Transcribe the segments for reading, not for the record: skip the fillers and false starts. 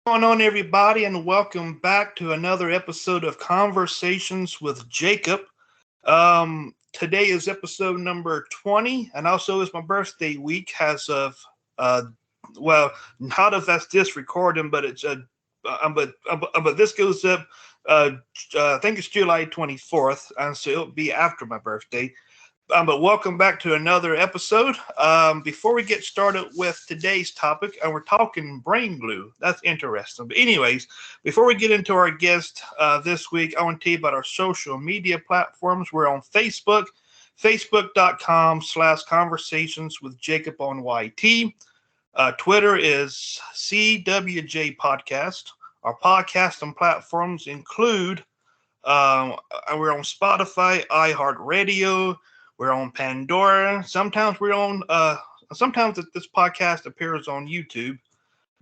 Going on, everybody, and welcome back to another episode of Conversations with Jacob. Today is episode number 20, and also is my birthday week. As of well, not if that's this recording, but it's but this goes up. Uh, I think it's July 24th, and so it'll be after my birthday. But welcome back to another episode. Before we get started with today's topic, and we're talking brain glue. That's interesting. But anyways, before we get into our guest this week, I want to tell you about our social media platforms. We're on Facebook, facebook.com/conversations with Jacob on YT. Twitter is CWJ Podcast. Our podcasting platforms include we're on Spotify, iHeartRadio. We're on Pandora. Sometimes we're on. Sometimes this podcast appears on YouTube.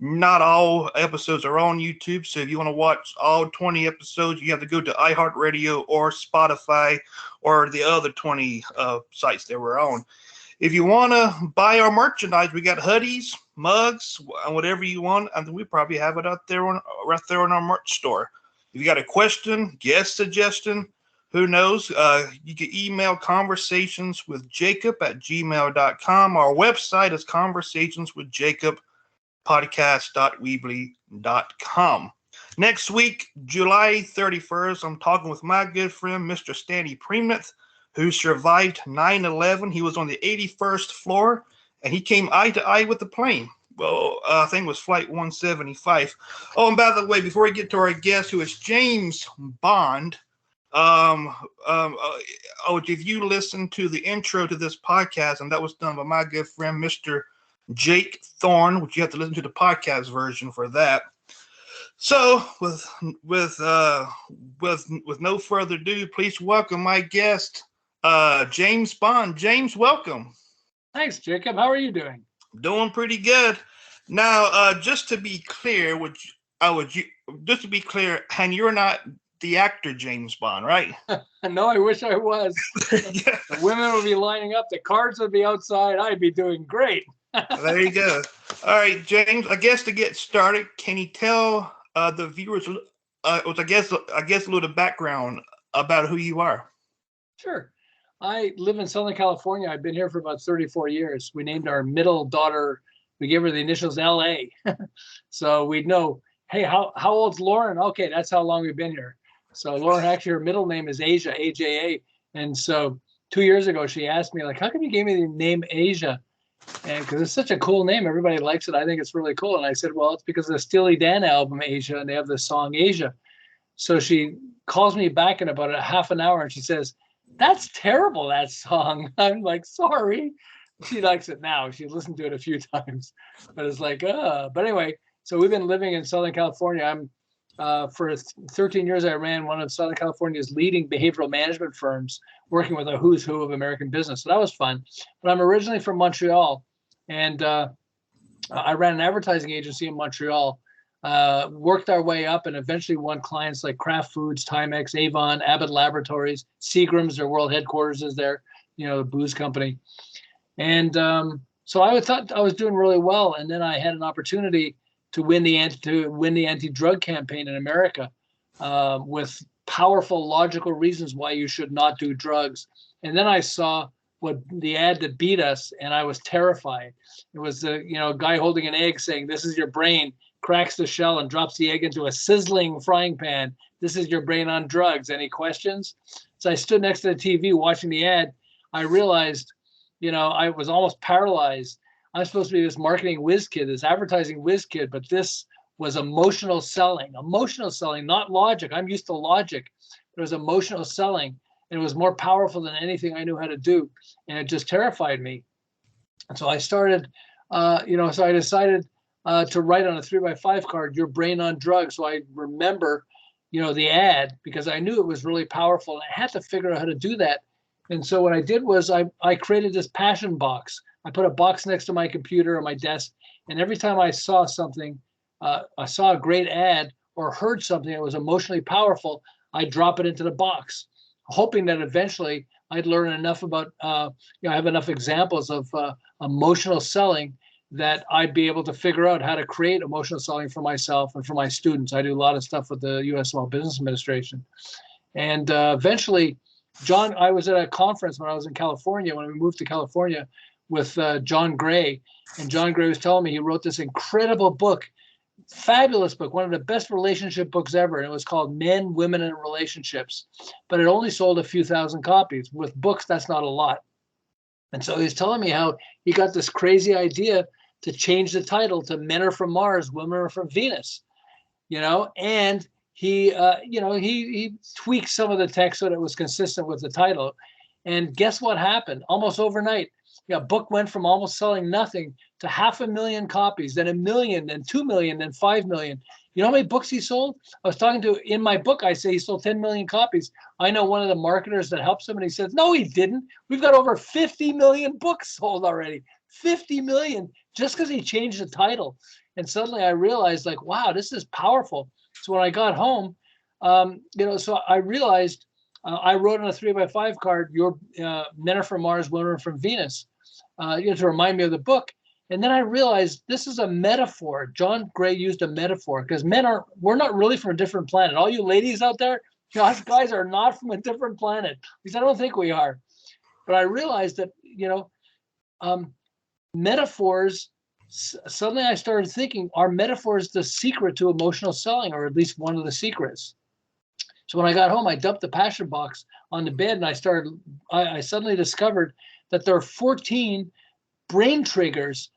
Not all episodes are on YouTube, so if you want to watch all 20 episodes, you have to go to iHeartRadio or Spotify or the other 20 sites that we're on. If you want to buy our merchandise, we got hoodies, mugs, whatever you want, and we probably have it out there right there on our merch store. If you got a question, guest suggestion, who knows? You can email conversationswithjacob@gmail.com. Our website is conversationswithjacobpodcast.weebly.com. Next week, July 31st, I'm talking with my good friend, Mr. Stanley Premeth, who survived 9/11. He was on the 81st floor, and he came eye to eye with the plane. Well, I think it was Flight 175. Oh, and by the way, before we get to our guest, who is James Bond, if you listen to the intro to this podcast, and that was done by my good friend, Mr. Jake Thorne, which you have to listen to the podcast version for that. So, with no further ado, please welcome my guest, James Bond. James, welcome. Thanks, Jacob. How are you doing? Doing pretty good. Now, just to be clear, and you're not the actor James Bond, right? No, I wish I was. Yeah. The women would be lining up. The cars would be outside. I'd be doing great. There you go. All right, James. I guess to get started, can you tell the viewers, I guess a little background about who you are? Sure. I live in Southern California. I've been here for about 34 years. We named our middle daughter. We gave her the initials LA, so we'd know. Hey, how old's Lauren? Okay, that's how long we've been here. So Lauren, actually, her middle name is Asia, AJA. And so 2 years ago, she asked me, like, how come you gave me the name Asia? And because it's such a cool name, everybody likes it. I think it's really cool. And I said, well, it's because of the Steely Dan album, Asia, and they have the song Asia. So she calls me back in about a half an hour, and she says, that's terrible, that song. I'm like, sorry. She likes it now. She listened to it a few times. But it's like, But anyway, so we've been living in Southern California. For 13 years, I ran one of Southern California's leading behavioral management firms, working with a who's who of American business. So that was fun. But I'm originally from Montreal, and I ran an advertising agency in Montreal, worked our way up, and eventually won clients like Kraft Foods, Timex, Avon, Abbott Laboratories, Seagram's, their world headquarters is there, the booze company. And so I thought I was doing really well. And then I had an opportunity to win the anti-drug campaign in America with powerful, logical reasons why you should not do drugs. And then I saw the ad that beat us, and I was terrified. It was a guy holding an egg saying, "This is your brain," cracks the shell and drops the egg into a sizzling frying pan. "This is your brain on drugs. Any questions?" So I stood next to the TV watching the ad. I realized, I was almost paralyzed. I'm supposed to be this marketing whiz kid, this advertising whiz kid, but this was emotional selling, not logic. I'm used to logic, but it was emotional selling. And it was more powerful than anything I knew how to do. And it just terrified me. And so I started, I decided to write on a 3x5 card, "Your brain on drugs." So I remember, the ad, because I knew it was really powerful. And I had to figure out how to do that. And so what I did was I created this passion box. I put a box next to my computer on my desk, and every time I saw something, I saw a great ad or heard something that was emotionally powerful, I'd drop it into the box, hoping that eventually I'd learn enough about, I have enough examples of emotional selling that I'd be able to figure out how to create emotional selling for myself and for my students. I do a lot of stuff with the U.S. Small Business Administration. And eventually, John, I was at a conference when I was in California, when we moved to California with John Gray. And John Gray was telling me he wrote this incredible book, fabulous book, one of the best relationship books ever. And it was called Men, Women, and Relationships. But it only sold a few thousand copies. With books, that's not a lot. And so he's telling me how he got this crazy idea to change the title to Men Are From Mars, Women Are From Venus, and he tweaked some of the text so that it was consistent with the title. And guess what happened? Almost overnight, a book went from almost selling nothing to 500,000 copies, then 1 million, then 2 million, then 5 million. You know how many books he sold? I was talking to, in my book, I say he sold 10 million copies. I know one of the marketers that helps him, and he says, no, he didn't. We've got over 50 million books sold already. 50 million, just because he changed the title. And suddenly I realized, like, wow, this is powerful. So when I got home, so I realized, I wrote on a 3x5 card, your Men Are From Mars, Women Are From Venus, to remind me of the book. And then I realized this is a metaphor. John Gray used a metaphor because we're not really from a different planet. All you ladies out there, us guys are not from a different planet. At least I don't think we are. But I realized that, metaphors, suddenly I started thinking, are metaphors the secret to emotional selling, or at least one of the secrets? So when I got home, I dumped the passion box on the bed, and I suddenly discovered that there are 14 brain triggers,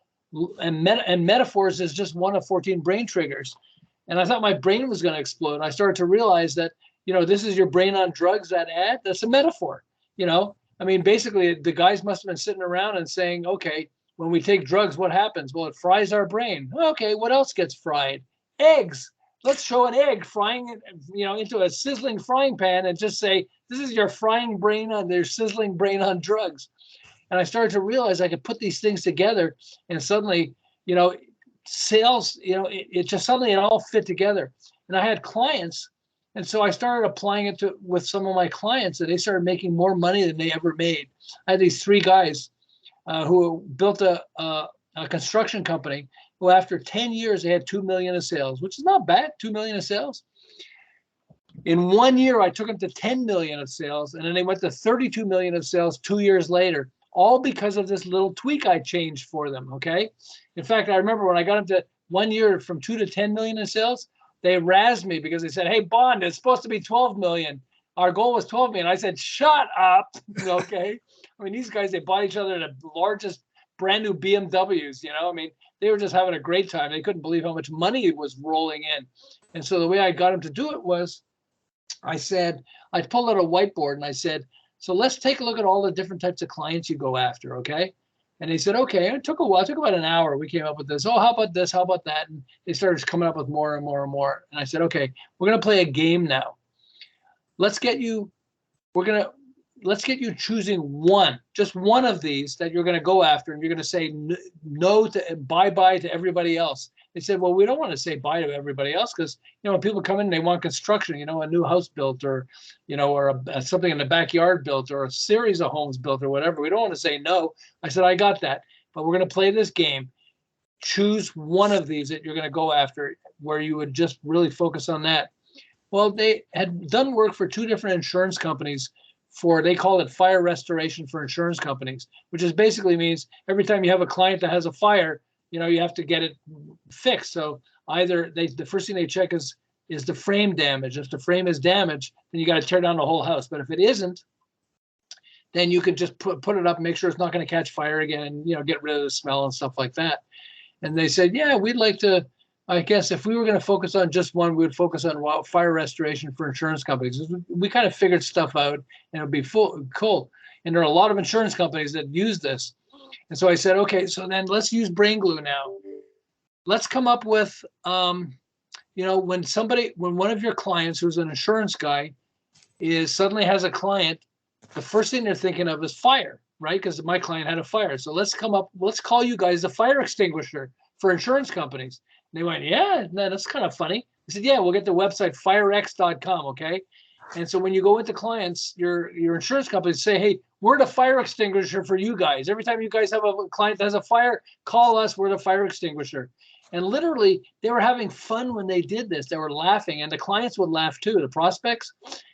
and metaphors is just one of 14 brain triggers. And I thought my brain was going to explode. I started to realize that, this is your brain on drugs, that ad, that's a metaphor. Basically the guys must have been sitting around and saying, okay, when we take drugs, what happens? Well, it fries our brain. Okay, what else gets fried? Eggs. Let's show an egg frying it, into a sizzling frying pan and just say, this is your sizzling brain on drugs. And I started to realize I could put these things together, and suddenly, sales, it all fit together. And I had clients, and so I started applying it with some of my clients, and they started making more money than they ever made. I had these 3 guys who built a construction company, who after 10 years, they had 2 million of sales, which is not bad, 2 million of sales. In 1 year, I took them to 10 million of sales, and then they went to 32 million of sales 2 years later, all because of this little tweak I changed for them, okay? In fact, I remember when I got them to 1 year from 2 to 10 million in sales, they razzed me because they said, hey, Bond, it's supposed to be 12 million. Our goal was 12 million. I said, shut up, okay? These guys, they bought each other the largest brand new BMWs, they were just having a great time. They couldn't believe how much money was rolling in. And so the way I got them to do it was, I pulled out a whiteboard and I said, so let's take a look at all the different types of clients you go after, okay? And they said, okay. And it took a while. It took about an hour. We came up with this. Oh, how about this? How about that? And they started coming up with more and more and more. And I said, okay, we're going to play a game now. Let's get you choosing just one of these that you're going to go after, and you're going to say no to, bye-bye to everybody else. They said, well, we don't want to say bye to everybody else because, when people come in, they want construction, a new house built, or, or something in the backyard built, or a series of homes built, or whatever. We don't want to say no. I said, I got that. But we're going to play this game. Choose one of these that you're going to go after, where you would just really focus on that. Well, they had done work for 2 different insurance companies they call it fire restoration for insurance companies, which is basically means every time you have a client that has a fire, you have to get it fixed. So either the first thing they check is the frame damage. If the frame is damaged, then you got to tear down the whole house. But if it isn't, then you could just put it up and make sure it's not going to catch fire again, and get rid of the smell and stuff like that. And they said, yeah, we'd like to, I guess if we were going to focus on just one, we would focus on fire restoration for insurance companies. We kind of figured stuff out, and it would be cool. And there are a lot of insurance companies that use this. And so I said, okay, so then let's use Brain Glue now. Let's come up with, when one of your clients who's an insurance guy suddenly has a client, the first thing they're thinking of is fire, right? Because my client had a fire. So let's call you guys the fire extinguisher for insurance companies. And they went, yeah, that's kind of funny. I said, yeah, we'll get the website firex.com, okay? And so when you go into clients, your insurance companies say, hey, We're the fire extinguisher for you guys. Every time you guys have a client that has a fire, call us. We're the fire extinguisher. And literally, they were having fun when they did this. They were laughing, and the clients would laugh too, the prospects.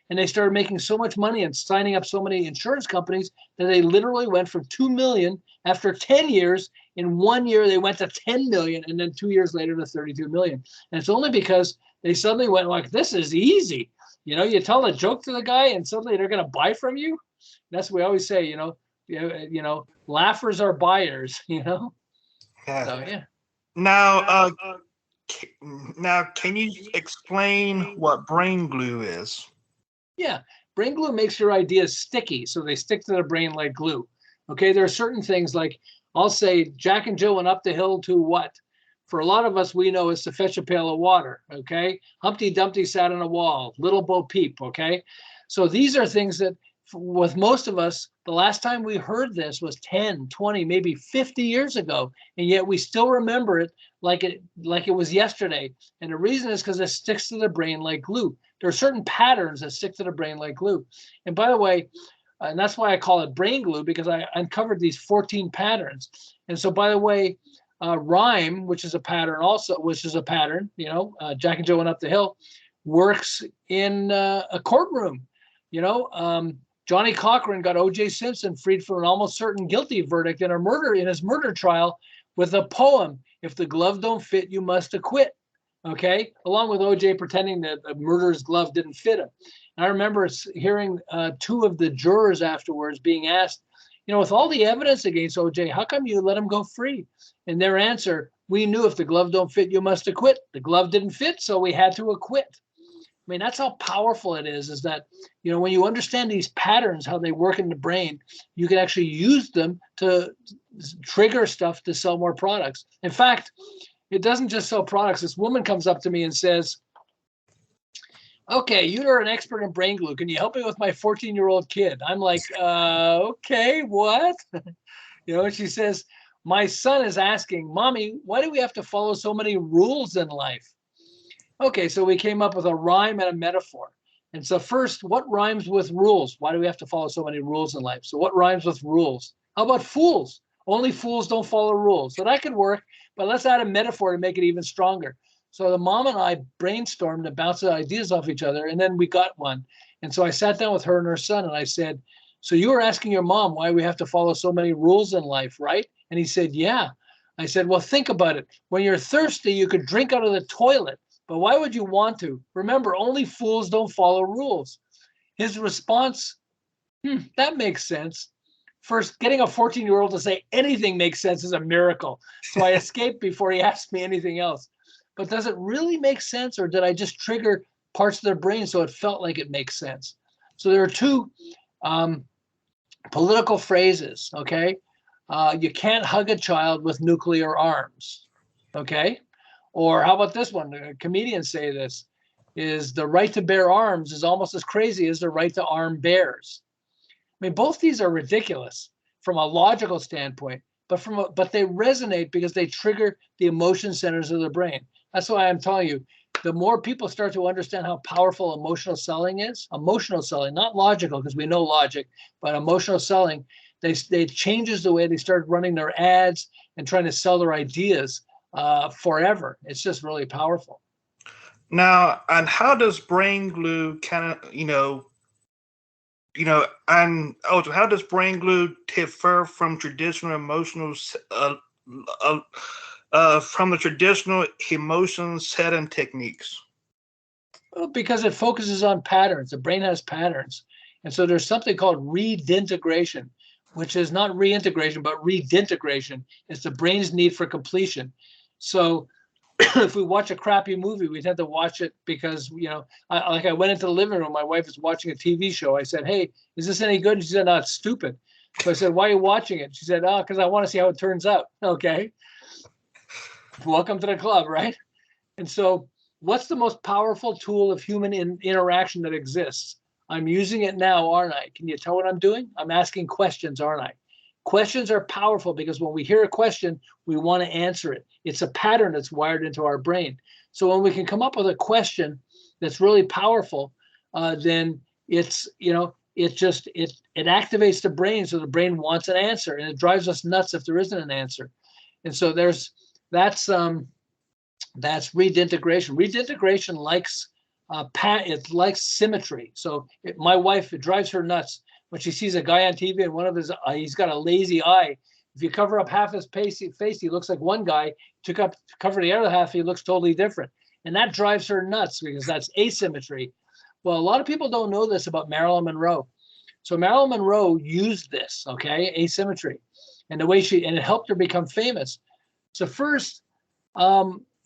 And they started making so much money and signing up so many insurance companies that they literally went from 2 million after 10 years. In 1 year, they went to 10 million, and then 2 years later to 32 million. And it's only because they suddenly went like, this is easy. You know, you tell a joke to the guy, and suddenly they're going to buy from you. That's what we always say, laughers are buyers, Yeah. So, yeah. Now, can you explain what brain glue is? Yeah, brain glue makes your ideas sticky, so they stick to the brain like glue. Okay, there are certain things like, I'll say Jack and Jill went up the hill to what? For a lot of us, we know is to fetch a pail of water. Okay, Humpty Dumpty sat on a wall, Little Bo Peep. Okay, so these are things that with most of us, the last time we heard this was 10, 20, maybe 50 years ago, and yet we still remember it like it was yesterday. And the reason is because it sticks to the brain like glue. There are certain patterns that stick to the brain like glue. And by the way, and that's why I call it brain glue, because I uncovered these 14 patterns. And so, by the way, rhyme, which is a pattern, Jack and Jill went up the hill, works in a courtroom. Johnny Cochran got O.J. Simpson freed from an almost certain guilty verdict in his murder trial with a poem, "If the glove don't fit, you must acquit." Okay, along with O.J. pretending that the murderer's glove didn't fit him. And I remember hearing two of the jurors afterwards being asked, with all the evidence against O.J., how come you let him go free? And their answer, "We knew if the glove don't fit, you must acquit. The glove didn't fit, so we had to acquit." I mean, that's how powerful it is that, when you understand these patterns, how they work in the brain, you can actually use them to trigger stuff to sell more products. In fact, it doesn't just sell products. This woman comes up to me and says, "Okay, you're an expert in brain glue. Can you help me with my 14-year-old kid?" I'm like, okay, what? She says, "My son is asking, Mommy, why do we have to follow so many rules in life?" Okay, so we came up with a rhyme and a metaphor. And so first, what rhymes with rules? Why do we have to follow so many rules in life? So what rhymes with rules? How about fools? Only fools don't follow rules. So that could work, but let's add a metaphor to make it even stronger. So the mom and I brainstormed and bounced ideas off each other, and then we got one. And so I sat down with her and her son, and I said, "So you were asking your mom why we have to follow so many rules in life, right?" And he said, "Yeah." I said, "Well, think about it. When you're thirsty, you could drink out of the toilet. But why would you want to? Remember, only fools don't follow rules." His response, that makes sense. First, getting a 14-year-old to say anything makes sense is a miracle. So I escaped before he asked me anything else. But does it really make sense, or did I just trigger parts of their brain so it felt like it makes sense? So there are two political phrases, okay? You can't hug a child with nuclear arms, okay? Or how about this one? Comedians say this, is the right to bear arms is almost as crazy as the right to arm bears. I mean, both these are ridiculous from a logical standpoint, but they resonate because they trigger the emotion centers of the brain. That's why I'm telling you, the more people start to understand how powerful emotional selling is, emotional selling, not logical, because we know logic, but emotional selling, they changes the way they start running their ads and trying to sell their ideas forever. It's just really powerful. Now, and how does brain glue how does brain glue differ from traditional from the traditional emotion setting techniques? Well, because it focuses on patterns. The brain has patterns. And so there's something called redintegration, which is not reintegration, but redintegration. It's the brain's need for completion. So if we watch a crappy movie, we tend to watch it because, I went into the living room, my wife was watching a TV show. I said, "Hey, is this any good?" And she said, "No, it's stupid." So I said, "Why are you watching it?" She said, "Oh, because I want to see how it turns out." Okay. Welcome to the club, right? And so what's the most powerful tool of human interaction that exists? I'm using it now, aren't I? Can you tell what I'm doing? I'm asking questions, aren't I? Questions are powerful because when we hear a question, we want to answer it. It's a pattern that's wired into our brain. So when we can come up with a question that's really powerful, then it's, it activates the brain, so the brain wants an answer, and it drives us nuts if there isn't an answer. And so that's redintegration. Redintegration likes it likes symmetry. So my wife, it drives her nuts when she sees a guy on TV and one of his he's got a lazy eye. If you cover up half his face, he looks like one guy. Cover the other half, he looks totally different. And that drives her nuts because that's asymmetry. Well, a lot of people don't know this about Marilyn Monroe. So Marilyn Monroe used this, okay, asymmetry, and it helped her become famous. So first,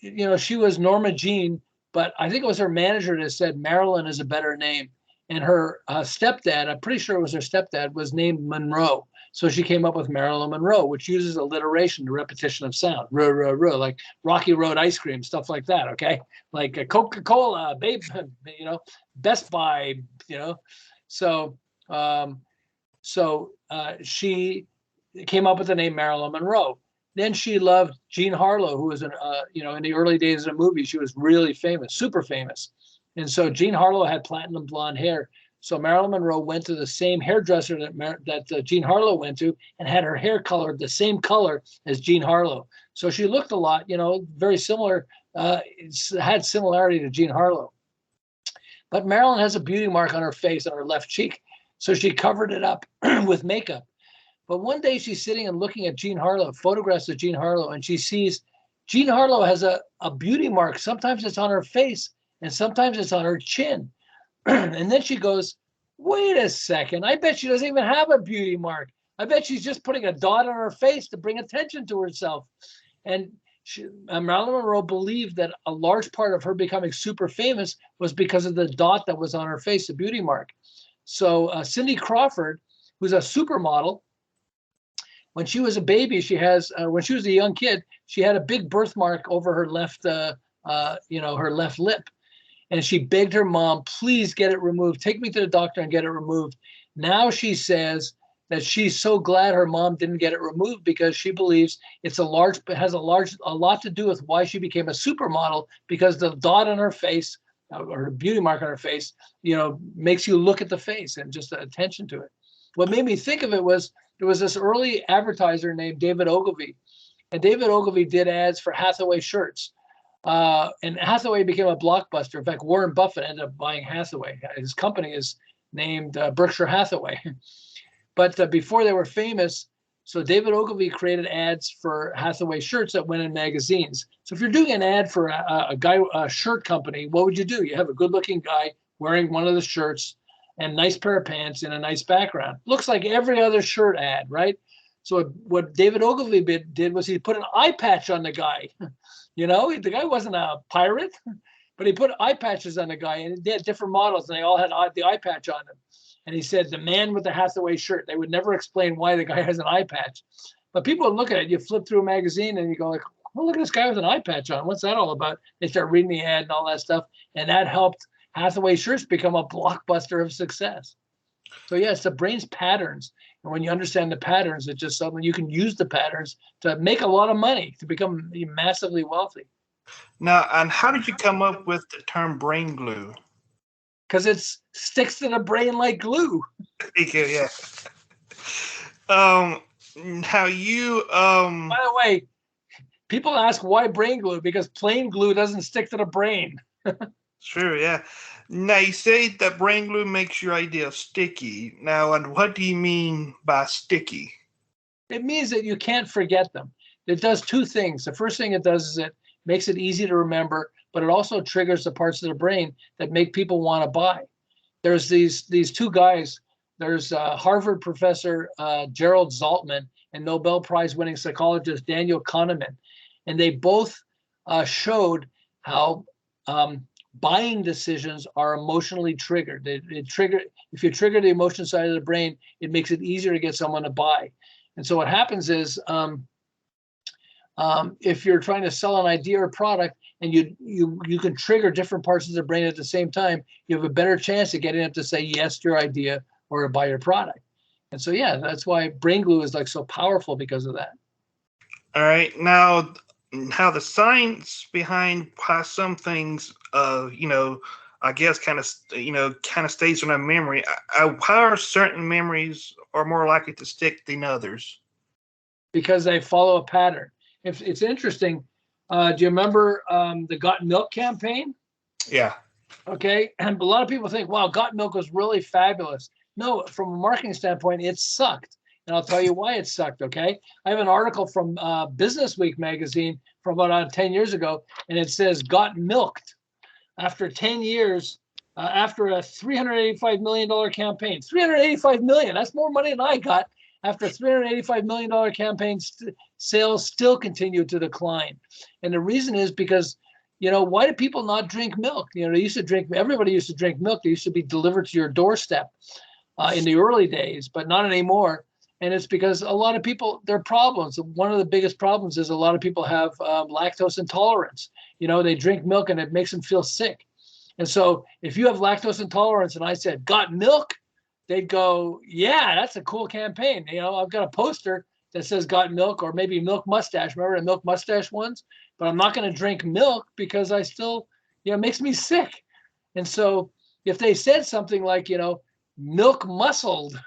she was Norma Jean, but I think it was her manager that said Marilyn is a better name. And her stepdad, I'm pretty sure it was her stepdad, was named Monroe. So she came up with Marilyn Monroe, which uses alliteration, the repetition of sound, like Rocky Road ice cream, stuff like that, okay? Like a Coca-Cola, babe, Best Buy, So she came up with the name Marilyn Monroe. Then she loved Jean Harlow, who was in the early days of the movie, she was really famous, super famous. And so Jean Harlow had platinum blonde hair. So Marilyn Monroe went to the same hairdresser that Jean Harlow went to and had her hair colored the same color as Jean Harlow. So she looked a lot, very similar, had similarity to Jean Harlow. But Marilyn has a beauty mark on her face, on her left cheek. So she covered it up with makeup. But one day she's sitting and looking at Jean Harlow, photographs of Jean Harlow, and she sees Jean Harlow has a beauty mark. Sometimes it's on her face and sometimes it's on her chin. And then she goes, wait a second, I bet she doesn't even have a beauty mark. I bet she's just putting a dot on her face to bring attention to herself. And Marilyn Monroe believed that a large part of her becoming super famous was because of the dot that was on her face, the beauty mark. So Cindy Crawford, who's a supermodel, when she was a baby, when she was a young kid, she had a big birthmark over her left, her left lip. And she begged her mom, please get it removed. Take me to the doctor and get it removed. Now she says that she's so glad her mom didn't get it removed because she believes it has a lot to do with why she became a supermodel, because the dot on her face or the beauty mark on her face, makes you look at the face and just attention to it. What made me think of it was there was this early advertiser named David Ogilvy, and David Ogilvy did ads for Hathaway shirts. And Hathaway became a blockbuster. In fact, Warren Buffett ended up buying Hathaway. His company is named Berkshire Hathaway. But before they were famous, so David Ogilvy created ads for Hathaway shirts that went in magazines. So if you're doing an ad for a shirt company, what would you do? You have a good-looking guy wearing one of the shirts and nice pair of pants in a nice background. Looks like every other shirt ad, right? So what David Ogilvy did was he put an eye patch on the guy. The guy wasn't a pirate, but he put eye patches on the guy, and they had different models, and they all had the eye patch on them. And he said, the man with the Hathaway shirt. They would never explain why the guy has an eye patch. But people would look at it. You flip through a magazine, and you go like, oh, look at this guy with an eye patch on. What's that all about? They start reading the ad and all that stuff. And that helped Hathaway shirts become a blockbuster of success. So yes, the brain's patterns. And when you understand the patterns, it's just something you can use the patterns to make a lot of money, to become massively wealthy. Now, and how did you come up with the term brain glue? Because it sticks to the brain like glue. Yeah. How you By the way, people ask why brain glue, because plain glue doesn't stick to the brain. Sure, yeah. Now, you say that brain glue makes your ideas sticky. Now, and what do you mean by sticky? It means that you can't forget them. It does two things. The first thing it does is it makes it easy to remember, but it also triggers the parts of the brain that make people want to buy. There's these two guys. There's Harvard professor Gerald Zaltman and Nobel Prize winning psychologist Daniel Kahneman. And they both showed how buying decisions are emotionally triggered. If you trigger the emotion side of the brain, it makes it easier to get someone to buy. And so what happens is if you're trying to sell an idea or product and you can trigger different parts of the brain at the same time, you have a better chance of getting them to say yes to your idea or to buy your product. And so, yeah, that's why brain glue is like so powerful, because of that. All right. Now, how the science behind why some things, I guess kind of stays in our memory. How are certain memories are more likely to stick than others? Because they follow a pattern. If it's interesting, do you remember the Got Milk campaign? Yeah. Okay, and a lot of people think, wow, Got Milk was really fabulous. No, from a marketing standpoint, it sucked. And I'll tell you why it sucked, okay? I have an article from Business Week magazine from about 10 years ago, and it says, got milked. After 10 years, after a $385 million campaign. $385 million, that's more money than I got. After a $385 million campaign, sales still continue to decline. And the reason is because, why do people not drink milk? They used to drink, everybody used to drink milk. They used to be delivered to your doorstep in the early days, but not anymore. And it's because a lot of people, their problems, one of the biggest problems is a lot of people have lactose intolerance. They drink milk and it makes them feel sick. And so if you have lactose intolerance and I said, got milk, they'd go, yeah, that's a cool campaign. I've got a poster that says got milk, or maybe milk mustache. Remember the milk mustache ones? But I'm not going to drink milk because I still, it makes me sick. And so if they said something like, milk muscled,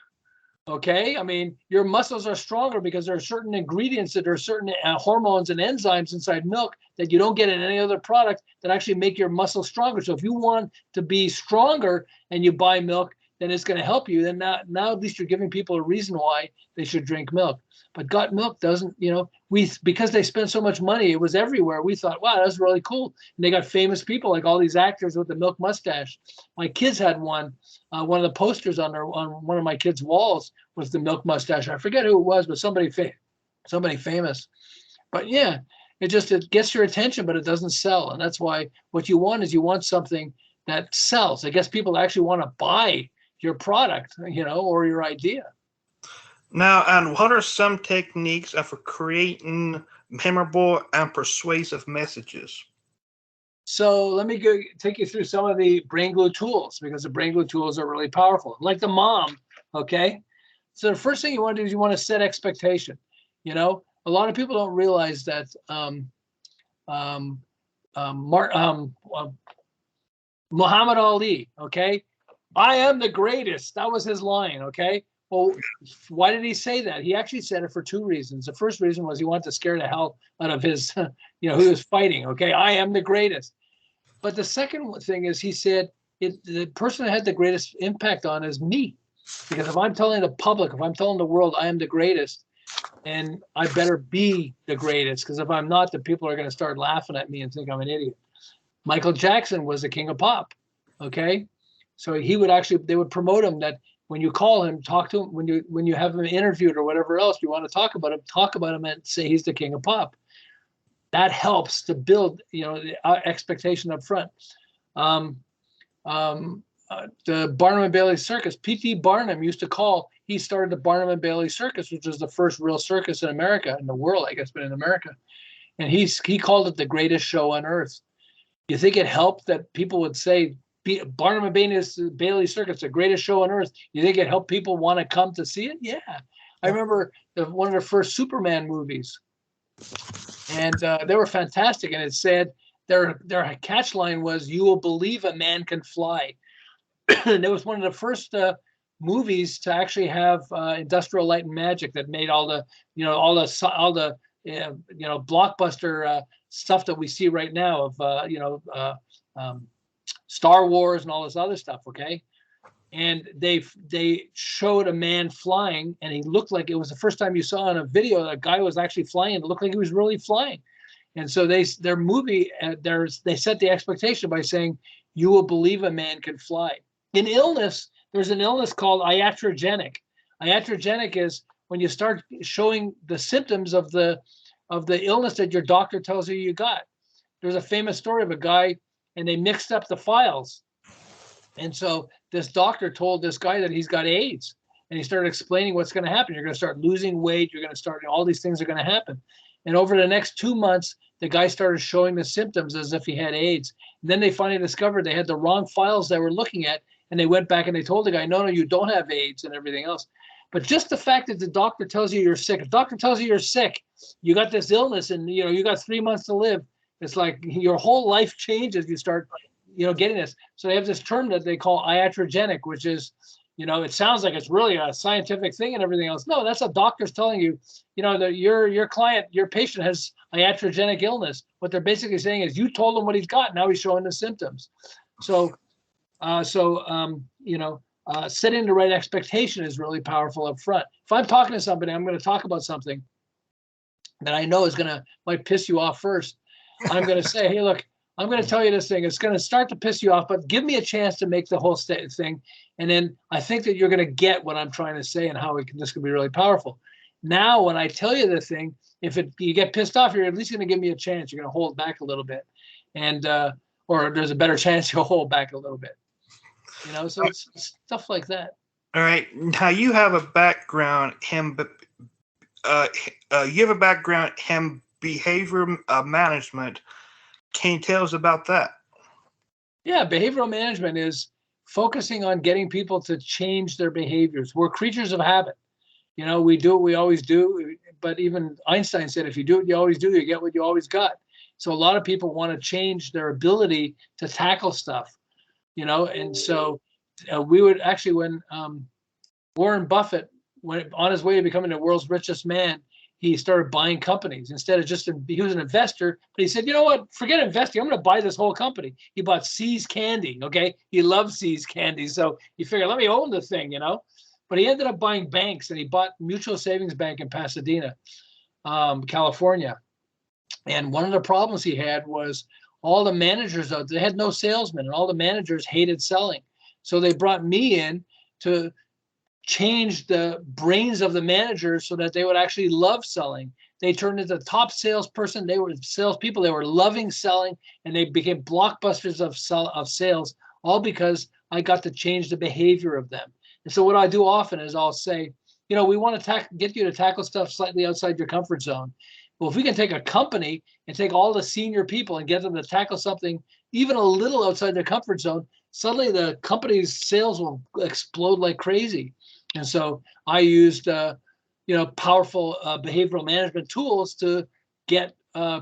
okay, I mean, your muscles are stronger because there are certain ingredients, that are certain hormones and enzymes inside milk that you don't get in any other product that actually make your muscles stronger. So if you want to be stronger and you buy milk, then it's going to help you. Then now at least you're giving people a reason why they should drink milk. But Got Milk doesn't, because they spent so much money, it was everywhere. We thought, wow, that's really cool. And they got famous people like all these actors with the milk mustache. My kids had one. One of the posters on one of my kids' walls was the milk mustache. I forget who it was, but somebody famous. But yeah, it gets your attention, but it doesn't sell. And that's why what you want is something that sells. I guess people actually want to buy your product, or your idea. Now, and what are some techniques for creating memorable and persuasive messages? So let me take you through some of the brain glue tools, because the brain glue tools are really powerful. Like the mom, okay? So the first thing you want to do is you want to set expectation. A lot of people don't realize that Muhammad Ali, okay? I am the greatest. That was his line, okay? Well, why did he say that? He actually said it for two reasons. The first reason was he wanted to scare the hell out of his, who he was fighting, okay? I am the greatest. But the second thing is he said, the person that had the greatest impact on is me. Because if I'm telling the public, if I'm telling the world I am the greatest, and I better be the greatest, because if I'm not, the people are going to start laughing at me and think I'm an idiot. Michael Jackson was the king of pop, okay? So they would promote him that when you call him, talk to him, when you have him interviewed or whatever else, you want to talk about him and say he's the king of pop. That helps to build, the expectation up front. The Barnum and Bailey Circus, P.T. Barnum he started the Barnum and Bailey Circus, which was the first real circus in America, in the world, I guess, but in America. And he called it the greatest show on earth. You think it helped that people would say, Barnum and Bailey Circus, the greatest show on earth? You think it helped people want to come to see it? Yeah. I remember one of the first Superman movies, and they were fantastic. And it said their catch line was, "You will believe a man can fly." And it was one of the first movies to actually have Industrial Light and Magic that made all the blockbuster stuff that we see right now of Star Wars and all this other stuff, okay? And they showed a man flying, and he looked like, it was the first time you saw in a video a guy was actually flying. It looked like he was really flying. And so their movie, they set the expectation by saying, you will believe a man can fly. In illness, there's an illness called iatrogenic. Iatrogenic is when you start showing the symptoms of the illness that your doctor tells you got. There's a famous story of a guy, and they mixed up the files. And so this doctor told this guy that he's got AIDS, and he started explaining what's going to happen. You're going to start losing weight. You're going to start, all these things are going to happen. And over the next 2 months, the guy started showing the symptoms as if he had AIDS. And then they finally discovered they had the wrong files they were looking at. And they went back and they told the guy, no, you don't have AIDS and everything else. But just the fact that the doctor tells you you're sick, if the doctor tells you you're sick, you got this illness and you got 3 months to live, it's like your whole life changes. You start getting this. So they have this term that they call iatrogenic, which is, it sounds like it's really a scientific thing and everything else. No, that's a doctor's telling you, that your client, your patient has iatrogenic illness. What they're basically saying is you told him what he's got. Now he's showing the symptoms. So, setting the right expectation is really powerful up front. If I'm talking to somebody, I'm going to talk about something that I know might piss you off first. I'm going to say, hey, look, I'm going to tell you this thing. It's going to start to piss you off, but give me a chance to make the whole thing. And then I think that you're going to get what I'm trying to say and how this can be really powerful. Now, when I tell you the thing, if you get pissed off, you're at least going to give me a chance. You're going to hold back a little bit. And, or there's a better chance you'll hold back a little bit. So it's stuff like that. All right. Now you have a background in behavior management. Can you tell us about that? Yeah, behavioral management is focusing on getting people to change their behaviors. We're creatures of habit. We do what we always do. But even Einstein said, if you do what you always do, you get what you always got. So a lot of people want to change their ability to tackle stuff, and so we would actually, when Warren Buffett went on his way to becoming the world's richest man, he started buying companies instead of he was an investor, but he said, you know what, forget investing. I'm going to buy this whole company. He bought See's Candy. Okay. He loves See's Candy. So he figured, let me own the thing, but he ended up buying banks, and he bought Mutual Savings Bank in Pasadena, California. And one of the problems he had was all the managers they had no salesmen, and all the managers hated selling. So they brought me in to change the brains of the managers so that they would actually love selling. They turned into top salesperson. They were salespeople. They were loving selling, and they became blockbusters of sales, all because I got to change the behavior of them. And so what I do often is I'll say, we want to get you to tackle stuff slightly outside your comfort zone. Well, if we can take a company and take all the senior people and get them to tackle something even a little outside their comfort zone, suddenly the company's sales will explode like crazy. And so I used, powerful behavioral management tools to get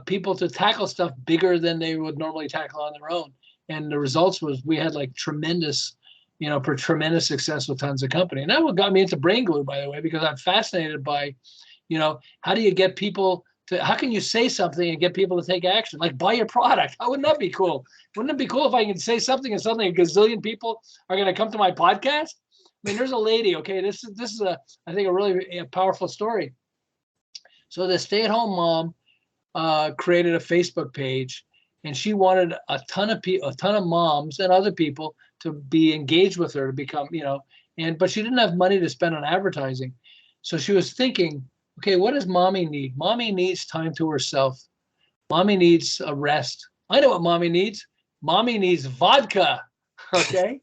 people to tackle stuff bigger than they would normally tackle on their own. And the results was we had like tremendous success with tons of company. And that what got me into Brain Glue, by the way, because I'm fascinated by, how do you get people how can you say something and get people to take action? Like buy your product. How wouldn't that be cool? Wouldn't it be cool if I can say something and suddenly a gazillion people are going to come to my podcast? I mean, there's a lady, okay, this is I think a really powerful story. So the stay-at-home mom created a Facebook page, and she wanted a ton of moms and other people to be engaged with her, to become, but she didn't have money to spend on advertising. So she was thinking, okay, what does mommy need? Mommy needs time to herself. Mommy needs a rest. I know what mommy needs. Mommy needs vodka. Okay.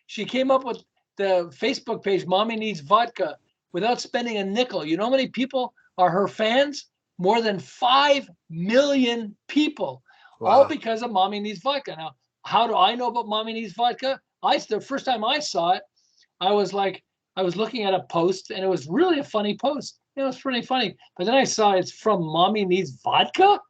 She came up with the Facebook page, Mommy Needs Vodka, without spending a nickel. You know how many people are her fans? More than 5 million people. Wow. All because of Mommy Needs Vodka. Now, how do I know about Mommy Needs Vodka? The first time I saw it, I was looking at a post, and it was really a funny post. It was pretty funny. But then I saw it's from Mommy Needs Vodka.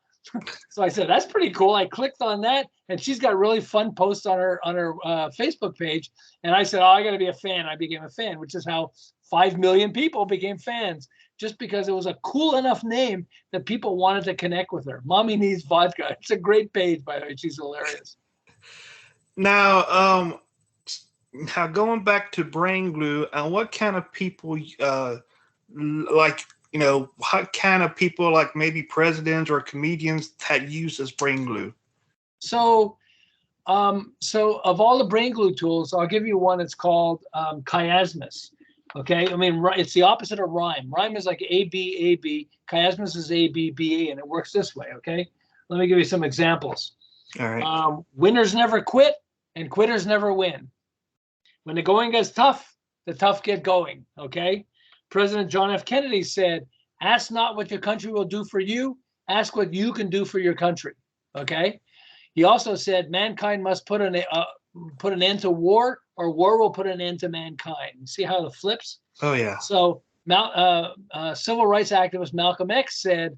So I said, that's pretty cool. I clicked on that, and she's got really fun posts on her Facebook page. And I said, oh, I got to be a fan. I became a fan, which is how 5 million people became fans, just because it was a cool enough name that people wanted to connect with her. Mommy Needs Vodka. It's a great page, by the way. She's hilarious. Now going back to Brain Glue, what kind of people what kind of people, like maybe presidents or comedians, that use this Brain Glue? So of all the Brain Glue tools, I'll give you one. It's called Chiasmus. Okay, I mean, it's the opposite of rhyme. Rhyme is like A-B. Chiasmus is A-B-B-A, and it works this way. Okay, let me give you some examples. All right. Winners never quit, and quitters never win. When the going gets tough, the tough get going. Okay. President John F. Kennedy said, ask not what your country will do for you, ask what you can do for your country. Okay. He also said mankind must put an end to war, or war will put an end to mankind. You see how it flips? Oh, yeah. So civil rights activist Malcolm X said,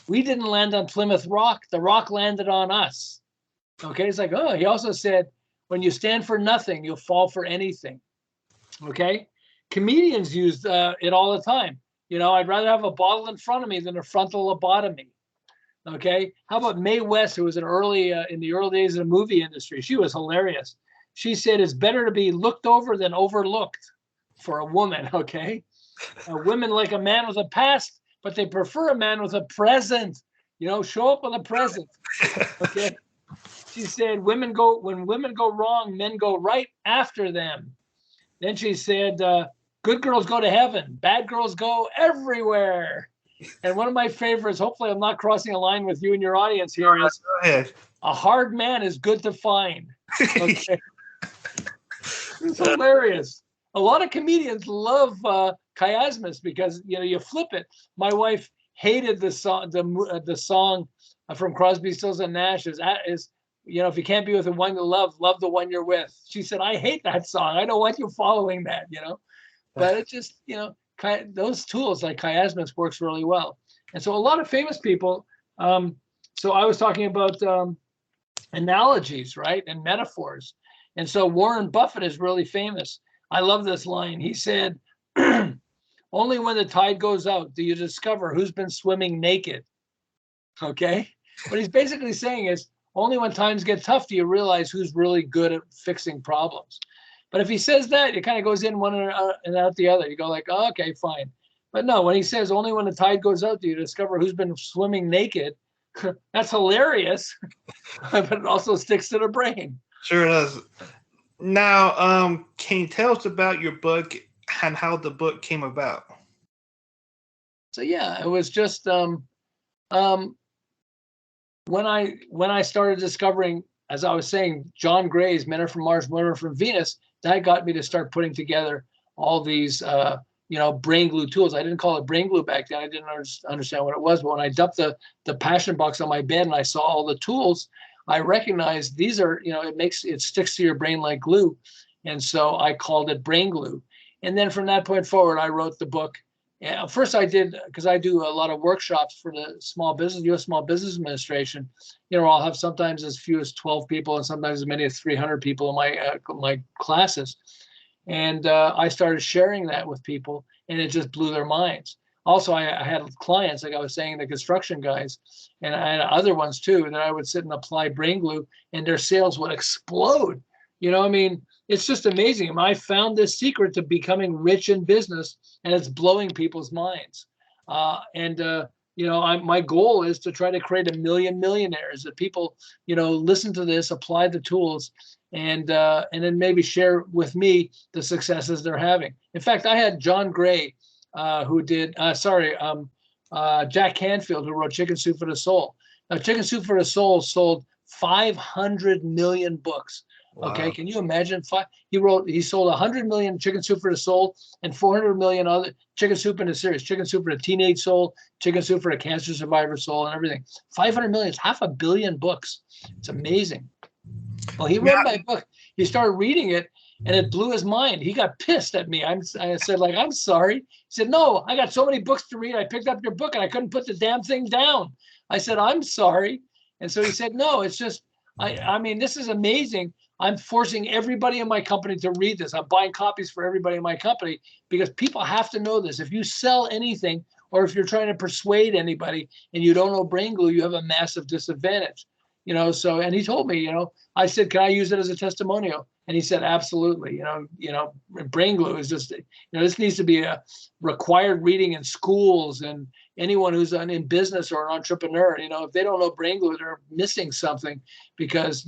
we didn't land on Plymouth Rock. The rock landed on us. Okay, it's like, oh, he also said, when you stand for nothing, you'll fall for anything. Okay, comedians use it all the time. I'd rather have a bottle in front of me than a frontal lobotomy. Okay, how about Mae West, who was in the early days of the movie industry? She was hilarious. She said it's better to be looked over than overlooked for a woman. Okay, women like a man with a past, but they prefer a man with a present. Show up with a present. Okay. She said, when women go wrong, men go right after them. Then she said, good girls go to heaven, bad girls go everywhere. And one of my favorites, hopefully I'm not crossing a line with you and your audience here, is a hard man is good to find. Okay. It's hilarious. A lot of comedians love chiasmus because you flip it. My wife hated the song from Crosby, Stills and Nash is if you can't be with the one you love the one you're with. She said, I hate that song. I don't want you following that, But it just, those tools like chiasmus works really well. And so a lot of famous people, so I was talking about analogies, right? And metaphors. And so Warren Buffett is really famous. I love this line. He said, only when the tide goes out do you discover who's been swimming naked. Okay. What he's basically saying is only when times get tough do you realize who's really good at fixing problems. But if he says that, it kind of goes in one and out the other. You go like, oh, okay, fine. But no, when he says only when the tide goes out do you discover who's been swimming naked, that's hilarious, but it also sticks to the brain. Sure does. Now, can you tell us about your book and how the book came about? So yeah, it was just when I started discovering, as I was saying, John Gray's Men Are From Mars, Women Are From Venus, that got me to start putting together all these brain glue tools. I didn't call it brain glue back then. I didn't understand what it was. But when I dumped the passion box on my bed and I saw all the tools, I recognized these are, it sticks to your brain like glue. And so I called it brain glue. And then from that point forward, I wrote the book. And first I did, because I do a lot of workshops for the U.S. Small Business Administration. I'll have sometimes as few as 12 people and sometimes as many as 300 people in my classes. And I started sharing that with people, and it just blew their minds. Also, I had clients, like I was saying, the construction guys, and I had other ones too, that I would sit and apply brain glue, and their sales would explode. It's just amazing. I found this secret to becoming rich in business, and it's blowing people's minds. My goal is to try to create 1 million millionaires, that people, listen to this, apply the tools, and then maybe share with me the successes they're having. In fact, I had John Gray, Jack Canfield, who wrote Chicken Soup for the Soul. Now, Chicken Soup for the Soul sold 500 million books. Wow. Okay, can you imagine? He sold 100 million Chicken Soup for the Soul and 400 million other Chicken Soup in the series, Chicken Soup for the Teenage Soul, Chicken Soup for the Cancer Survivor Soul, and everything. 500 million, it's 500 million books. It's amazing. Well, he read my book. He started reading it, and it blew his mind. He got pissed at me. I said, I'm sorry. He said, no, I got so many books to read. I picked up your book, and I couldn't put the damn thing down. I said, I'm sorry. And so he said, no, it's just, this is amazing. I'm forcing everybody in my company to read this. I'm buying copies for everybody in my company because people have to know this. If you sell anything, or if you're trying to persuade anybody and you don't know brain glue, you have a massive disadvantage. And he told me, I said, can I use it as a testimonial? And he said, absolutely. Brain glue is just, this needs to be a required reading in schools, and anyone who's in business or an entrepreneur, if they don't know brain glue, they're missing something, because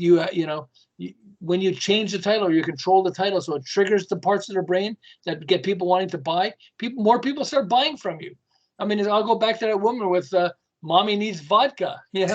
when you change the title, or you control the title, so it triggers the parts of the brain that get people wanting to buy, more people start buying from you. I'll go back to that woman with Mommy Needs Vodka. She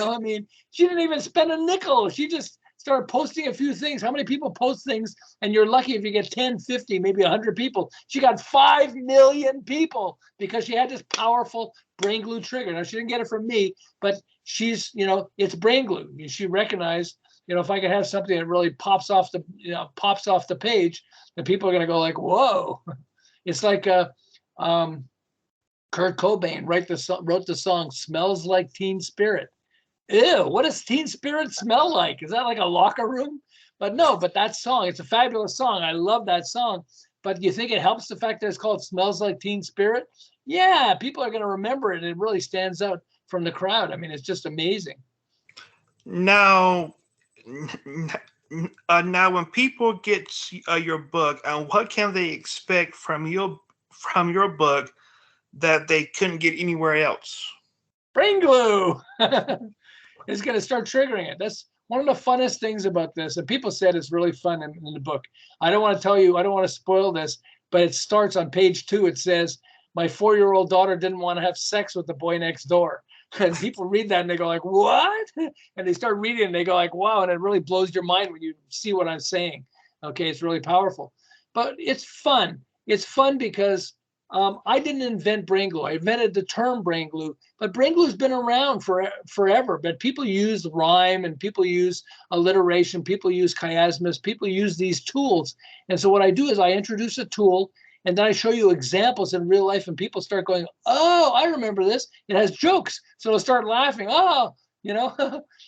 didn't even spend a nickel. She just started posting a few things. How many people post things? And you're lucky if you get 10, 50, maybe 100 people. She got 5 million people because she had this powerful brain glue trigger. Now, she didn't get it from me, but she's, it's brain glue. She recognized, if I could have something that really pops off the page, then people are going to go like, whoa. It's like Kurt Cobain wrote the song "Smells Like Teen Spirit." Ew, what does Teen Spirit smell like? Is that like a locker room? But no, but that song, it's a fabulous song. I love that song. But you think it helps the fact that it's called Smells Like Teen Spirit? Yeah, people are going to remember it. It really stands out from the crowd. I mean, it's just amazing. Now, now when people get your book, what can they expect from your book that they couldn't get anywhere else? Brain glue is going to start triggering it. That's one of the funnest things about this. And people said it's really fun in the book. I don't want to tell you, I don't want to spoil this, but it starts on page 2. It says, my 4-year-old daughter didn't want to have sex with the boy next door. And people read that and they go like, what? And they start reading and they go like, wow. And it really blows your mind when you see what I'm saying. Okay, it's really powerful. But it's fun. It's fun because I didn't invent brain glue. I invented the term brain glue, but brain glue has been around for forever. But people use rhyme and people use alliteration, people use chiasmus, people use these tools. And so what I do is I introduce a tool and then I show you examples in real life and people start going, oh, I remember this. It has jokes. So they'll start laughing. Oh,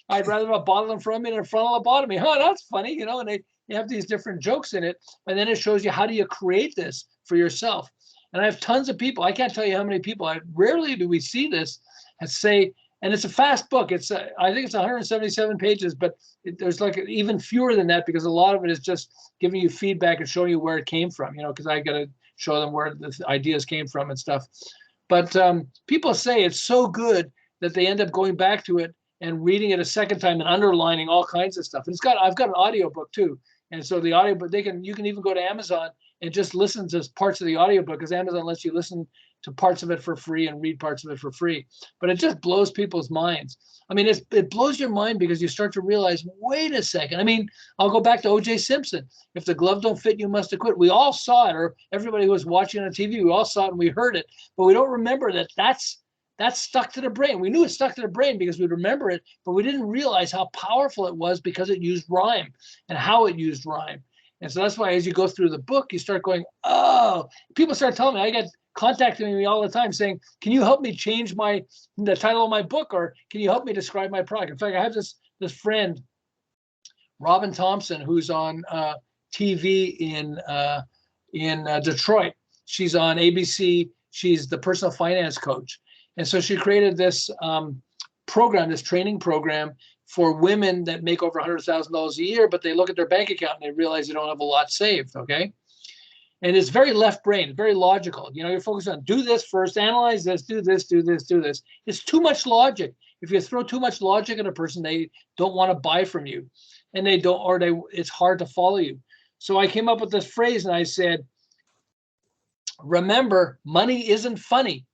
I'd rather have a bottle in front of me than a frontal lobotomy. Oh, that's funny, and they have these different jokes in it. And then it shows you how do you create this for yourself. And I have tons of people. I can't tell you how many people. Rarely do we see this and say, and it's a fast book. I think it's 177 pages, but there's like even fewer than that because a lot of it is just giving you feedback and showing you where it came from, because I got to show them where the ideas came from and stuff. But people say it's so good that they end up going back to it and reading it a second time and underlining all kinds of stuff. And I've got an audiobook too. And so the audiobook, you can even go to Amazon and just listen to parts of the audiobook because Amazon lets you listen to parts of it for free and read parts of it for free. But it just blows people's minds. I mean, it blows your mind because you start to realize, wait a second. I mean, I'll go back to O.J. Simpson. If the glove don't fit, you must have quit. We all saw it, or everybody who was watching on TV, we all saw it and we heard it. But we don't remember that's stuck to the brain. We knew it stuck to the brain because we remember it, but we didn't realize how powerful it was because it used rhyme and how it used rhyme. And so that's why as you go through the book, you start going, oh, people start telling me, I get contacting me all the time saying, can you help me change the title of my book? Or can you help me describe my product? In fact, I have this friend, Robin Thompson, who's on TV in Detroit. She's on ABC. She's the personal finance coach. And so she created this program, this training program for women that make over $100,000 a year, but they look at their bank account and they realize they don't have a lot saved, okay? And it's very left brain, very logical. You're focused on do this first, analyze this, do this, do this, do this. It's too much logic. If you throw too much logic at a person, they don't want to buy from you. And it's hard to follow you. So I came up with this phrase and I said, remember, money isn't funny.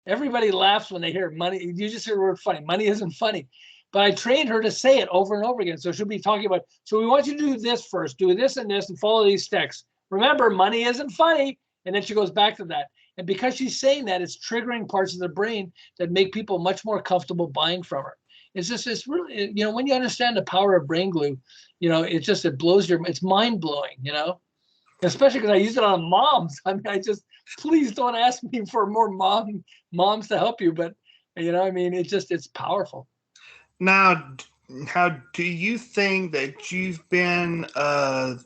Everybody laughs when they hear money. You just hear the word funny. Money isn't funny. But I trained her to say it over and over again. So she'll be talking about, so we want you to do this first, do this and this, and follow these steps. Remember, money isn't funny. And then she goes back to that. And because she's saying that, it's triggering parts of the brain that make people much more comfortable buying from her. It's really, when you understand the power of brain glue, it blows it's mind blowing, especially because I use it on moms. I mean, please don't ask me for more moms to help you. But, it's powerful. Now, how do you think that you've been, I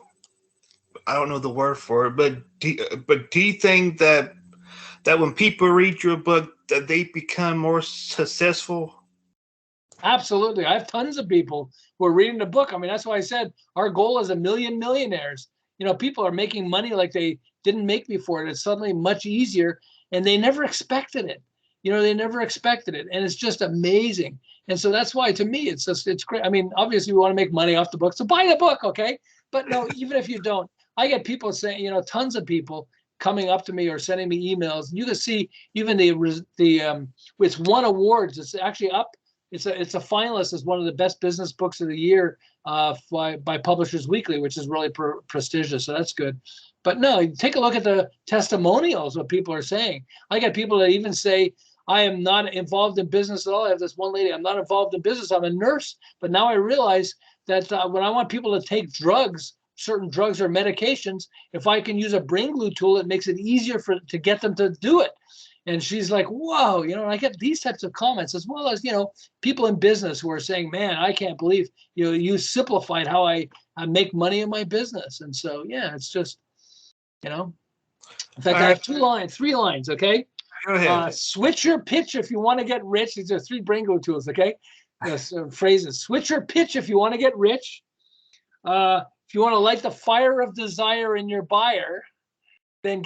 don't know the word for it, but do you think that when people read your book, that they become more successful? Absolutely. I have tons of people who are reading the book. I mean, that's why I said our goal is 1 million millionaires. People are making money like they didn't make before. It's suddenly much easier, and they never expected it. They never expected it, and it's just amazing. And so that's why, to me, it's great. I mean, obviously, we want to make money off the book, so buy the book, okay? But no, even if you don't, I get people saying, tons of people coming up to me or sending me emails. You can see even it's won awards. It's actually up. It's a finalist as one of the best business books of the year by Publishers Weekly, which is really prestigious. So that's good. But no, take a look at the testimonials, what people are saying. I get people that even say, I am not involved in business at all. I have this one lady, I'm not involved in business. I'm a nurse. But now I realize that when I want people to take drugs, certain drugs or medications, if I can use a brain glue tool, it makes it easier to get them to do it. And she's like, whoa, you know, and I get these types of comments as well as, you know, people in business who are saying, man, I can't believe, you know, you simplified how I make money in my business. And so, yeah, it's just, you know, in fact, I have 3 lines. Okay. Go ahead. Switch your pitch if you want to get rich. These are 3 brain glue tools. Okay. Yes, phrases. Switch your pitch if you want to get rich. If you want to light the fire of desire in your buyer, then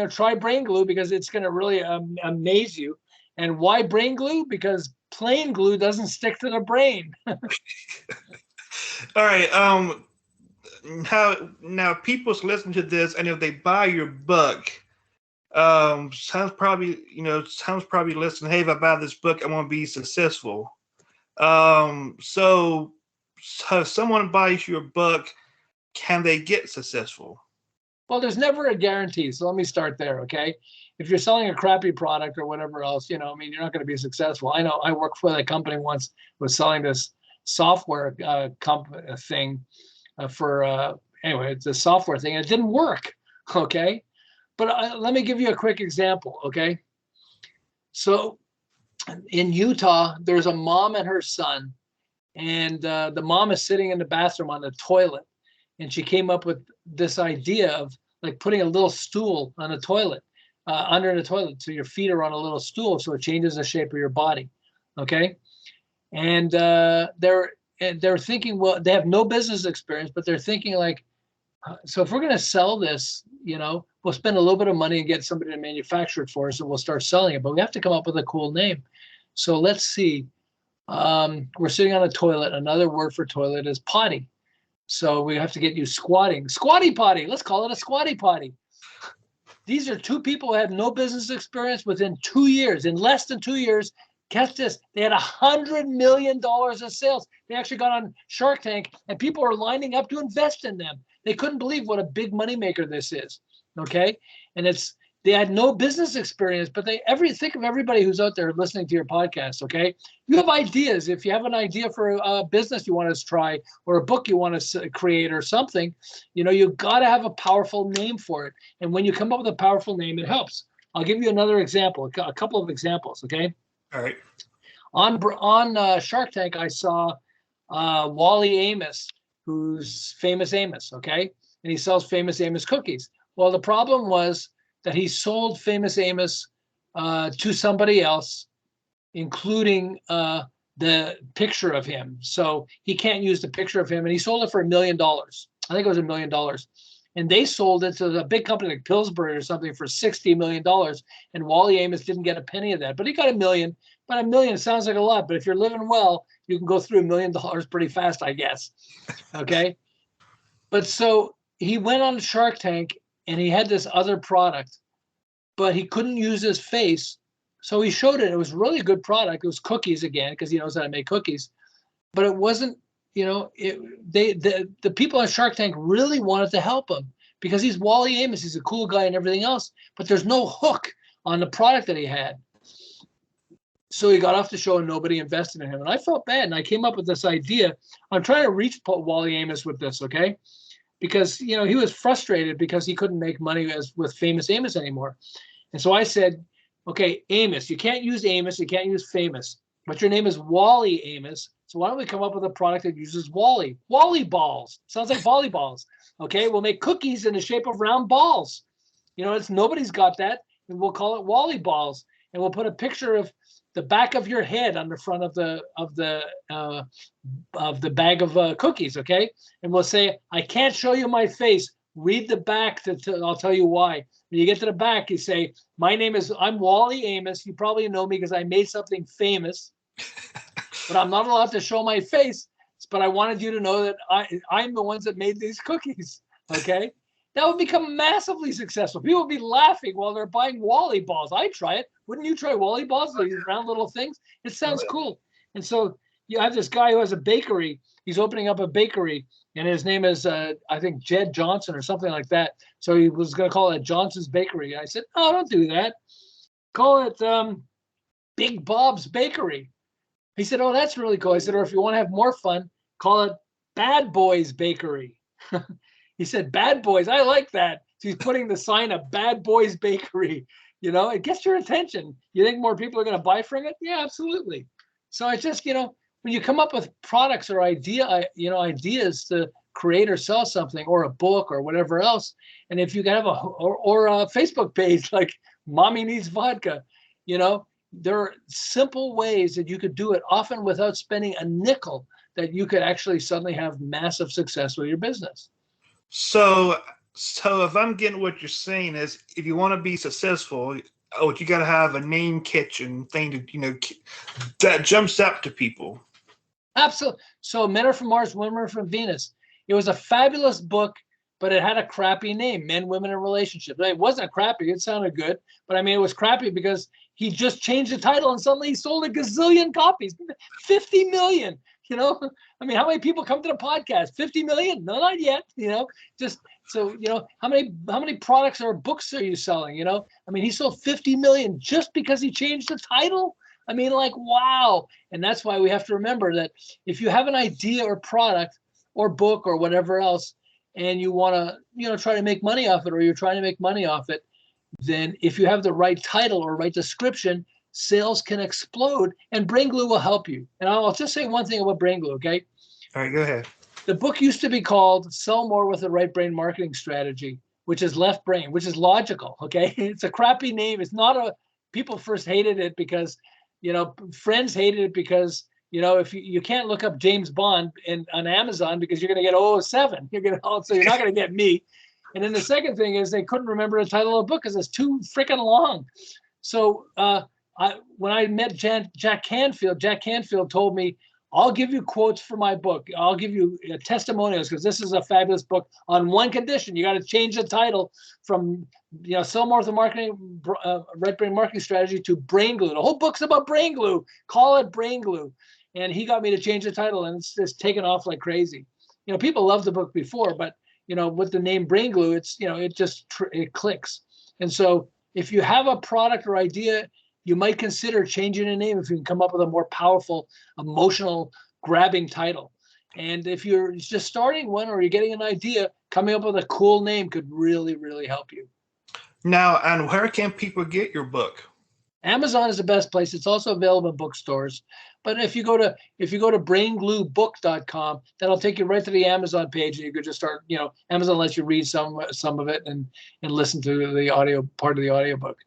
try brain glue, because it's going to really amaze you. And why brain glue? Because plain glue doesn't stick to the brain. All right. Now people's listening to this, and if they buy your book, sounds probably listening, hey, if I buy this book, I want to be successful. So if someone buys your book, can they get successful? Well, there's never a guarantee. So let me start there, okay? If you're selling a crappy product or whatever else, you know, I mean, you're not going to be successful. I know I worked for a company once, was selling this software thing anyway, it's a software thing. And it didn't work, okay? But let me give you a quick example, okay? So in Utah, there's a mom and her son, and the mom is sitting in the bathroom on the toilet, and she came up with this idea of like putting a little stool on a toilet, under the toilet, so your feet are on a little stool, so it changes the shape of your body, okay? And they're thinking, well, they have no business experience, but they're thinking like, so if we're going to sell this, you know, we'll spend a little bit of money and get somebody to manufacture it for us, and we'll start selling it. But we have to come up with a cool name. So let's see. We're sitting on a toilet. Another word for toilet is potty. So we have to get you squatting. Squatty potty. Let's call it a squatty potty. These are 2 people who had no business experience. Within 2 years, in less than 2 years, catch this, they had $100 million of sales. They actually got on Shark Tank, and people are lining up to invest in them. They couldn't believe what a big moneymaker this is, okay? And they had no business experience, but think of everybody who's out there listening to your podcast, okay? You have ideas. If you have an idea for a business you want to try, or a book you want to create or something, you know, you've got to have a powerful name for it. And when you come up with a powerful name, it helps. I'll give you another example, a couple of examples, okay? All right. On Shark Tank, I saw Wally Amos, who's Famous Amos, okay? And he sells Famous Amos cookies. Well, the problem was that he sold Famous Amos to somebody else, including the picture of him. So he can't use the picture of him, and he sold it for $1 million. I think it was $1 million. And they sold it to a big company like Pillsbury or something for $60 million. And Wally Amos didn't get a penny of that, but he got $1 million. But $1 million sounds like a lot, but if you're living well, you can go through $1 million pretty fast, I guess. Okay. But so he went on Shark Tank, and he had this other product, but he couldn't use his face. So he showed it. It was a really good product. It was cookies again, because he knows how to make cookies. But it wasn't, you know, the people on Shark Tank really wanted to help him, because he's Wally Amos. He's a cool guy and everything else, but there's no hook on the product that he had. So he got off the show and nobody invested in him. And I felt bad. And I came up with this idea. I'm trying to reach Wally Amos with this, okay? Because, you know, he was frustrated because he couldn't make money with Famous Amos anymore. And so I said, okay, Amos, you can't use Amos, you can't use Famous, but your name is Wally Amos. So why don't we come up with a product that uses Wally? Wally balls. Sounds like volleyballs. Okay, we'll make cookies in the shape of round balls. You know, nobody's got that. And we'll call it Wally balls. And we'll put a picture of the back of your head on the front of the bag of cookies, okay? And we'll say, I can't show you my face. Read the back. I'll tell you why. When you get to the back, you say, I'm Wally Amos. You probably know me because I made something famous, but I'm not allowed to show my face. But I wanted you to know that I'm the ones that made these cookies, okay? That would become massively successful. People would be laughing while they're buying Wally balls. I'd try it. Wouldn't you try Wally balls? These round little things. It sounds cool. And so you have this guy who has a bakery. He's opening up a bakery, and his name is, I think, Jed Johnson or something like that. So he was going to call it Johnson's Bakery. I said, oh, don't do that. Call it Big Bob's Bakery. He said, oh, that's really cool. I said, or if you want to have more fun, call it Bad Boys Bakery. He said, Bad Boys. I like that. So he's putting the sign of Bad Boys Bakery, It gets your attention. You think more people are going to buy from it? Yeah, absolutely. So it's just, when you come up with products or ideas to create or sell something, or a book or whatever else, and if you can have a Facebook page like Mommy Needs Vodka, there are simple ways that you could do it, often without spending a nickel, that you could actually suddenly have massive success with your business. So if I'm getting what you're saying is, if you want to be successful, you got to have a name kitchen thing to, that jumps out to people. Absolutely. So Men Are From Mars, Women Are From Venus. It was a fabulous book, but it had a crappy name, Men, Women, and Relationships. It wasn't crappy. It sounded good. But I mean, it was crappy because he just changed the title and suddenly he sold a gazillion copies, 50 million. I mean, how many people come to the podcast? 50 million? No, not yet. Just so, how many products or books are you selling? I mean, he sold 50 million just because he changed the title. I mean, like, wow. And that's why we have to remember that if you have an idea or product or book or whatever else, and you want to, try to make money off it, or you're trying to make money off it, then if you have the right title or right description, sales can explode, and Brain Glue will help you. And I'll just say one thing about Brain Glue, okay? All right, go ahead. The book used to be called Sell More with the Right Brain Marketing Strategy, which is left brain, which is logical, okay? It's a crappy name. It's not people first hated it because, friends hated it because, if you can't look up James Bond on Amazon because you're going to get 007. So you're not going to get me. And then the second thing is they couldn't remember the title of the book because it's too freaking long. So when I met Jack Canfield told me, I'll give you quotes for my book. I'll give you testimonials because this is a fabulous book on one condition. You got to change the title from, Sell More with the Right Brain Marketing Strategy to Brain Glue. The whole book's about Brain Glue. Call it Brain Glue. And he got me to change the title, and it's just taken off like crazy. People loved the book before, but with the name Brain Glue, it's it clicks. And so if you have a product or idea, you might consider changing the name if you can come up with a more powerful, emotional, grabbing title. And if you're just starting one or you're getting an idea, coming up with a cool name could really, really help you. Now, and where can people get your book? Amazon is the best place. It's also available in bookstores. But if you go to braingluebook.com, that'll take you right to the Amazon page, and you could just start. Amazon lets you read some of it and listen to the audio part of the audiobook.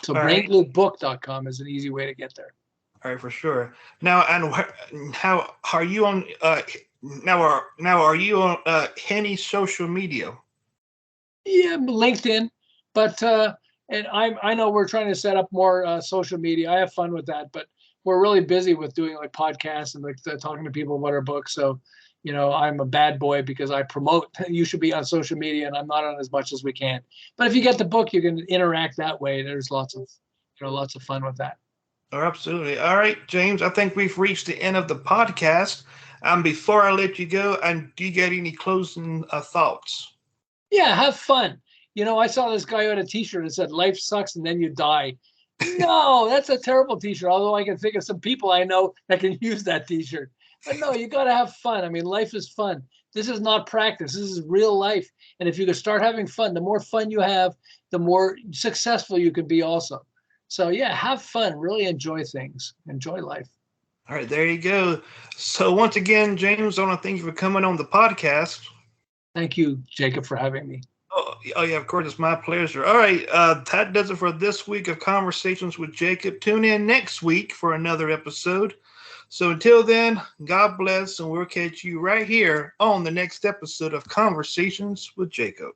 So braingluebook.com is an easy way to get there. All right, for sure. Now, and how are you on? Now are you on any social media? Yeah, LinkedIn, but and I know we're trying to set up more social media. I have fun with that, but we're really busy with doing like podcasts and like talking to people about our books. So, I'm a bad boy because I promote you should be on social media, and I'm not on as much as we can. But if you get the book, you can interact that way. There's lots of fun with that. Oh, absolutely. All right, James, I think we've reached the end of the podcast. Before I let you go, do you get any closing thoughts? Yeah, have fun. I saw this guy on a t-shirt that said life sucks and then you die. No, that's a terrible t-shirt. Although I can think of some people I know that can use that t-shirt. But no, you got to have fun. I mean, life is fun. This is not practice. This is real life. And if you can start having fun, the more fun you have, the more successful you can be also. So yeah, have fun. Really enjoy things. Enjoy life. All right, there you go. So once again, James, I want to thank you for coming on the podcast. Thank you, Jacob, for having me. Oh yeah, of course, it's my pleasure. All right, that does it for this week of Conversations with Jacob. Tune in next week for another episode. So until then, God bless, and we'll catch you right here on the next episode of Conversations with Jacob.